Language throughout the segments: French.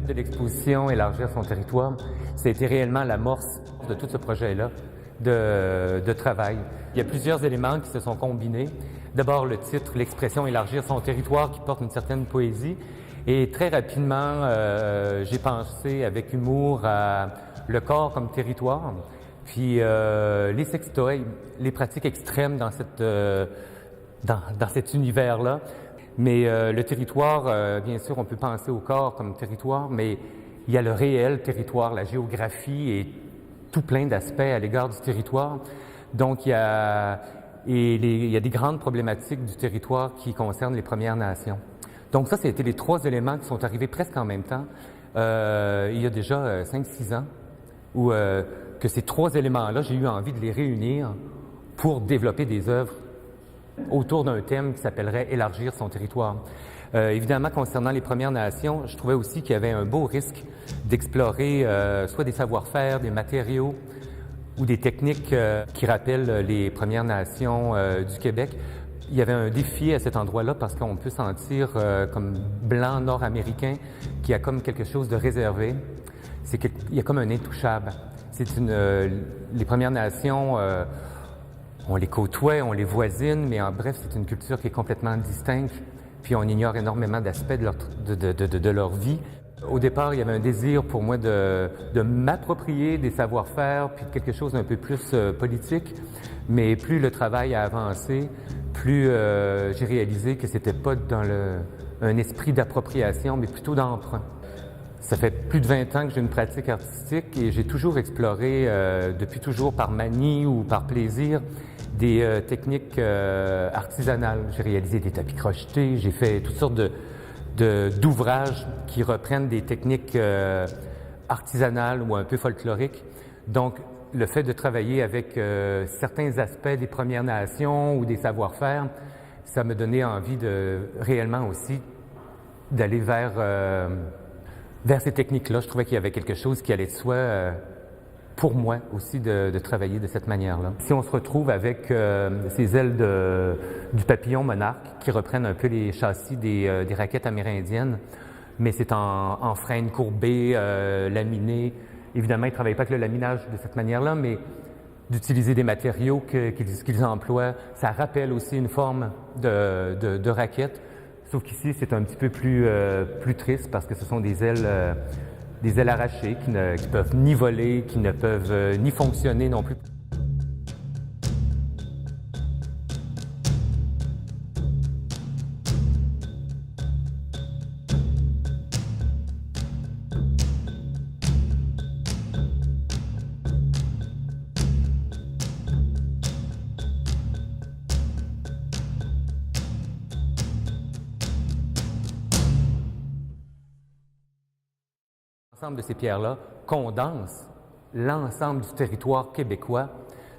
de l'exposition Élargir son territoire, ça a été réellement l'amorce de tout ce projet-là de travail. Il y a plusieurs éléments qui se sont combinés. D'abord, le titre, l'expression Élargir son territoire, qui porte une certaine poésie. Et très rapidement, j'ai pensé avec humour à le corps comme territoire, puis les sextoys, les pratiques extrêmes dans cet univers-là. Mais le territoire, bien sûr, on peut penser au corps comme territoire, mais il y a le réel territoire, la géographie et tout plein d'aspects à l'égard du territoire. Donc, il y a des grandes problématiques du territoire qui concernent les Premières Nations. Donc ça, c'était les trois éléments qui sont arrivés presque en même temps, il y a déjà 5-6 ans, où que ces trois éléments-là, j'ai eu envie de les réunir pour développer des œuvres autour d'un thème qui s'appellerait « Élargir son territoire ». Évidemment, concernant les Premières Nations, je trouvais aussi qu'il y avait un beau risque d'explorer soit des savoir-faire, des matériaux ou des techniques qui rappellent les Premières Nations du Québec. Il y avait un défi à cet endroit-là parce qu'on peut sentir comme blanc nord-américain qu'il y a comme quelque chose de réservé. Il y a comme un intouchable. Les Premières Nations, on les côtoie, on les voisine, mais en bref, c'est une culture qui est complètement distincte, puis on ignore énormément d'aspects de leur vie. Au départ, il y avait un désir pour moi de m'approprier des savoir-faire, puis de quelque chose d'un peu plus politique, mais plus le travail a avancé, plus j'ai réalisé que c'était pas dans un esprit d'appropriation, mais plutôt d'emprunt. Ça fait plus de 20 ans que j'ai une pratique artistique et j'ai toujours exploré, depuis toujours par manie ou par plaisir, des techniques artisanales. J'ai réalisé des tapis crochetés, j'ai fait toutes sortes d'ouvrages qui reprennent des techniques artisanales ou un peu folkloriques. Donc, le fait de travailler avec certains aspects des Premières Nations ou des savoir-faire, ça me donnait envie réellement aussi d'aller vers ces techniques-là. Je trouvais qu'il y avait quelque chose qui allait de soi pour moi aussi de travailler de cette manière-là. Si on se retrouve avec ces ailes du papillon monarque qui reprennent un peu les châssis des raquettes amérindiennes, mais c'est en frêne courbée, laminé. Évidemment, ils ne travaillent pas avec le laminage de cette manière-là, mais d'utiliser des matériaux qu'ils emploient, ça rappelle aussi une forme de raquette. Sauf qu'ici, c'est un petit peu plus triste parce que ce sont des ailes arrachées qui ne peuvent ni voler, qui ne peuvent ni fonctionner non plus. L'ensemble de ces pierres-là condense l'ensemble du territoire québécois,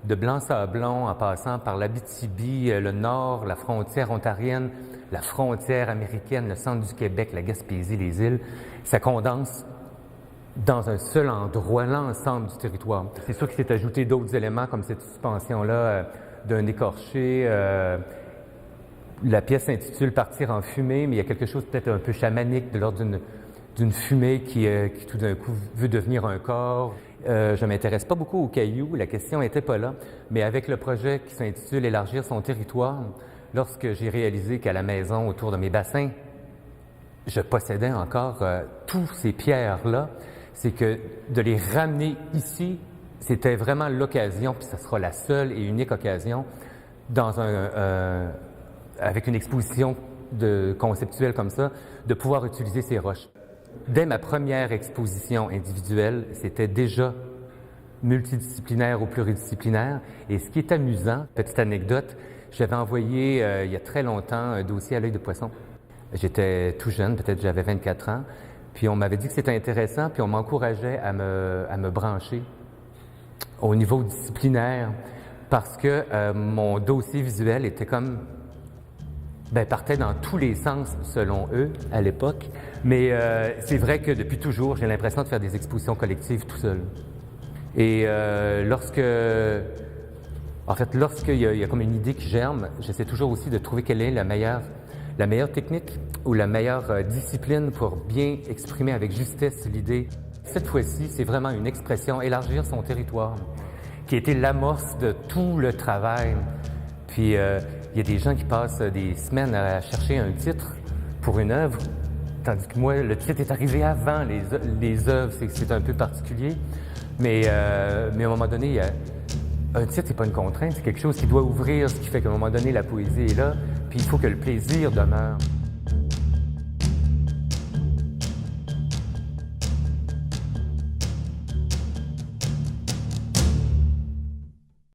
de Blanc-Sablon en passant par l'Abitibi, le nord, la frontière ontarienne, la frontière américaine, le centre du Québec, la Gaspésie, les îles. Ça condense dans un seul endroit l'ensemble du territoire. C'est sûr qu'il s'est ajouté d'autres éléments comme cette suspension-là d'un écorché. La pièce s'intitule « Partir en fumée », mais il y a quelque chose peut-être un peu chamanique de l'ordre d'une fumée qui tout d'un coup veut devenir un corps. Je ne m'intéresse pas beaucoup aux cailloux, la question n'était pas là, mais avec le projet qui s'intitule « Élargir son territoire », lorsque j'ai réalisé qu'à la maison, autour de mes bassins, je possédais encore tous ces pierres-là, c'est que de les ramener ici, c'était vraiment l'occasion, puis ça sera la seule et unique occasion, avec une exposition conceptuelle comme ça, de pouvoir utiliser ces roches. Dès ma première exposition individuelle, c'était déjà multidisciplinaire ou pluridisciplinaire. Et ce qui est amusant, petite anecdote, j'avais envoyé il y a très longtemps un dossier à l'œil de poisson. J'étais tout jeune, peut-être j'avais 24 ans, puis on m'avait dit que c'était intéressant, puis on m'encourageait à me brancher au niveau disciplinaire parce que mon dossier visuel était comme partait dans tous les sens, selon eux, à l'époque. Mais c'est vrai que depuis toujours, j'ai l'impression de faire des expositions collectives tout seul. Et lorsqu'il y a comme une idée qui germe, j'essaie toujours aussi de trouver quelle est la meilleure la meilleure technique ou la meilleure discipline pour bien exprimer avec justesse l'idée. Cette fois-ci, c'est vraiment une expression, élargir son territoire, qui a été l'amorce de tout le travail. Puis, il y a des gens qui passent des semaines à chercher un titre pour une œuvre, tandis que moi, le titre est arrivé avant les œuvres. C'est un peu particulier. Mais à un moment donné, un titre, c'est pas une contrainte, c'est quelque chose qui doit ouvrir, ce qui fait qu'à un moment donné, la poésie est là, puis il faut que le plaisir demeure.